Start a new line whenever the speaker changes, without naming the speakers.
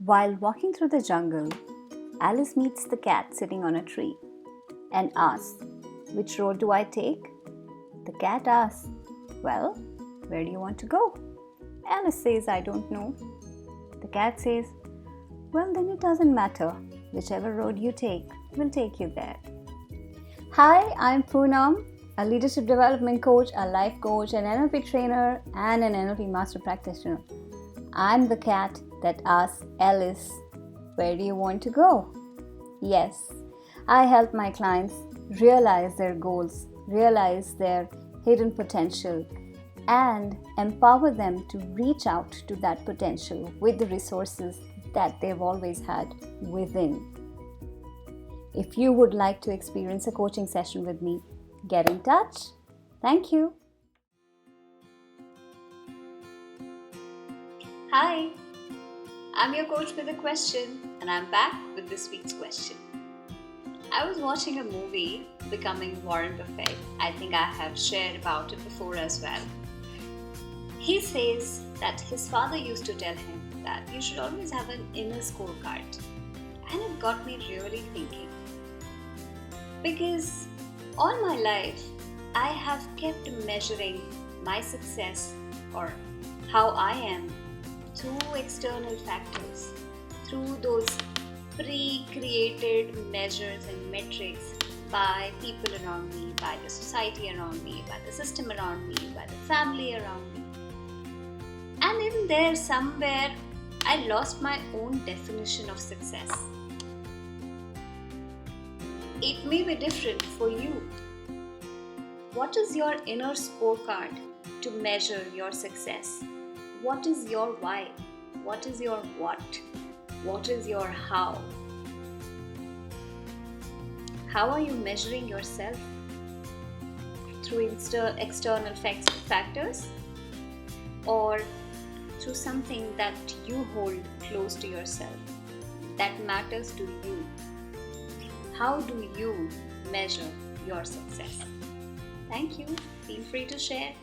While walking through the jungle, Alice meets the cat sitting on a tree and asks, "Which road do I take?" The cat asks, "Well, where do you want to go?" Alice says, "I don't know." The cat says, "Well, then it doesn't matter. Whichever road you take will take you there." Hi, I'm Punam, a leadership development coach, a life coach, an NLP trainer, and an NLP master practitioner. I'm the cat that asks Alice, "Where do you want to go?" Yes, I help my clients realize their goals, realize their hidden potential, and empower them to reach out to that potential with the resources that they've always had within. If you would like to experience a coaching session with me, get in touch. Thank you. Hi, I'm your coach with a question, and I'm back with this week's question. I was watching a movie, Becoming Warren Buffett. I think I have shared about it before as well. He says that his father used to tell him that you should always have an inner scorecard. And it got me really thinking. Because all my life, I have kept measuring my success or how I am through external factors, through those pre-created measures and metrics by people around me, by the society around me, by the system around me, by the family around me. And in there somewhere, I lost my own definition of success. It may be different for you. What is your inner scorecard to measure your success? What is your why? What is your what? What is your how? How are you measuring yourself? Through external factors? Or through something that you hold close to yourself, that matters to you? How do you measure your success? Thank you. Feel free to share.